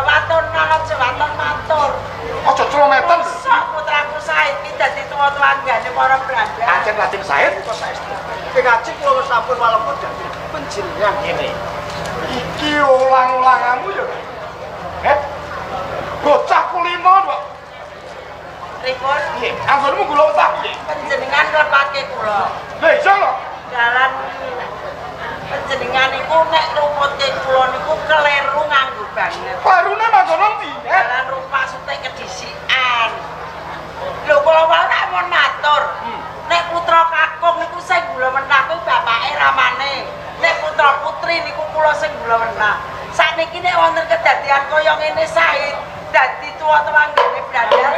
waton aja waton matur. Aja celometan. Sok putraku Said iki dadi tuwa-tuwanggane para Belanda. Lajeng Said kok saestu. Kengajeng kula wis sampun walaupun dadi panjenengan ngene. Iki ulang-ulanganmu ya. Bocah kulino kok. Pripun? Nggih, anggonmu kula utah nggih. Panjenengan nglepake kula. Lha iya lho. Dalan panjenengan iku nek rumpute kula niku keliru nganggo banget. Barune manggono ndi? Dalan rupa sutek kedisikan. Lho kula wae nek mon matur. Nek putra kakung niku sing gula menah kuwi bapake ramane. Nek putra putri niku kula sing gula menah. Sakniki nek wonten kedadian kaya ngene Said dadi tuwa-tuwanggane Belanda.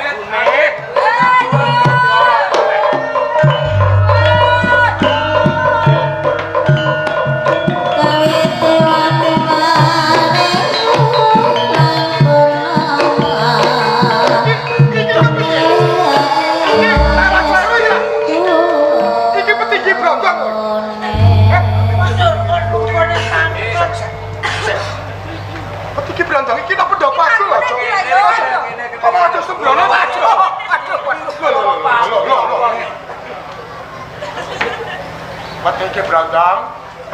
Iki brandang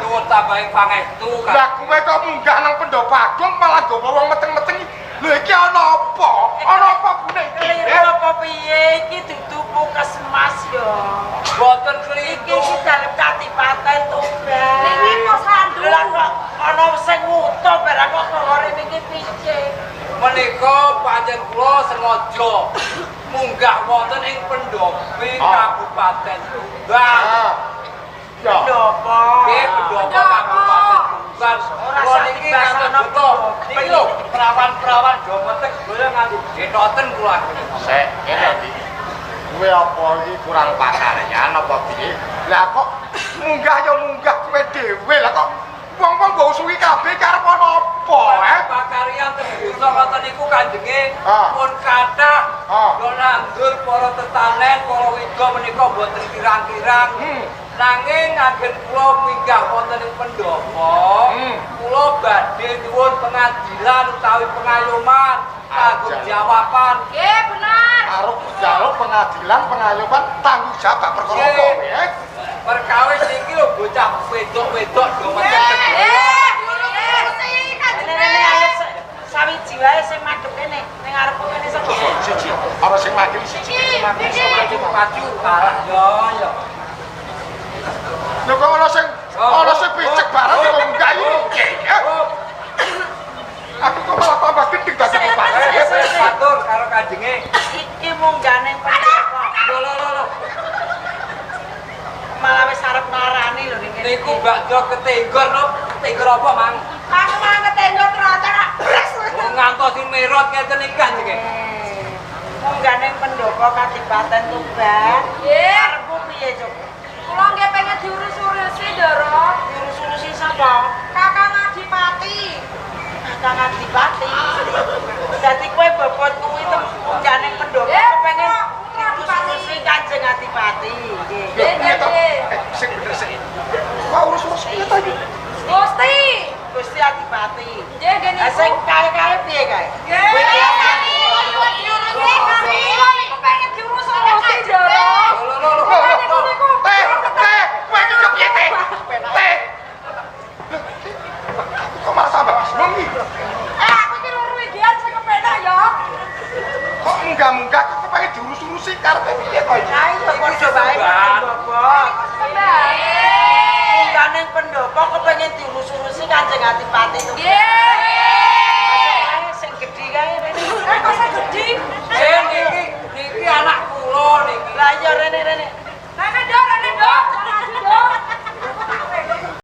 tuwun tambahi pangestu kan. lah kowe kok munggah nang pendopo agung malah nggawa wong meteng-meteng. Lho iki ana apa? Ana apa bune iki? Apa piye iki dudu puskesmas ya. Boten kliku. Iki dalem kadipaten Tuban. Niki pos handu. Lah kok ana sing ngutuh barang kok kelore niki piye? Menika panjen kula sengaja munggah wonten ing pendopo Kabupaten Tuban. Ya. Pendopo. Nggih, pendopo Kabupaten Tuban. Kula niki ngaten buta. Niki lho, perawan-perawan jometek doya nganti detoten kula. Sek, ngene iki. Kowe apa iki kurang pakaryan apa piye? Lah kok munggah ya munggah kowe dhewe lah kok wong-wong mbok usuhi kabeh karep ana apa, Pakaryan teng desa kata niku kanjenge Ah. pun kathah. Ah. Yo nandur para tetanen, para wiga menika boten kirang-kirang. Nanging agen kula minggah wonten ing pendopo, kula badhe nyuwun pengadilan utawi pengayoman kanggo jawaban. Nggih, bener. Arep njaluk pengadilan pengayoman tanggung jawab perkara apa ya? Perkawis iki lho bocah wedok-wedok do mencet. Nene ayo sawiji wae sing madhep kene ning arepku kene sapa? Siji, ana sing makili siji sing makili Maju maju kalah yo. lho kok ana sing picek bareng kok munggah iki. Aku kok malah tambah gedhe dadi Wis matur karo kanjenge. Iki munggane pendopo. Lho. Malah wis arep marani lho ning kene. Niku bakdo ketenggor lho. Tenggor apa, Mang? Aku manget tendo terotara. Ngantosi merot ngeten iki kanjenge. Munggane pendopo Kadipaten Tuban. Nggih. Arepku piye, Cuk? Kula nggih pengen diurus-urusi, Ndoro. Urus-urusi sapa? Kakang Adipati. Kakang Adipati. Dadi kowe bobot kuwi munggane pendopo kepengin diurus-urusi Kanjeng Adipati. Nggih. Nggih. Sing bener sik. Kok urus-urus piye ta iki? Gusti. Gusti Adipati. Nggih, nggih Lah niku. sing kae-kae piye kae? Pengen diurus oleh Kanjeng. Kowe iki kepiye teh? Teh. Kok malah tambah bingung iki? Aku iki loro ideal sing kepenak ya. Kok munggah-munggah kok pengen diurus-urusi karepe piye to iki? Nah, iya padha bae pendopo. Sembah. Munggane pendopo kepengin diurus-urusi Kanjeng Adipati.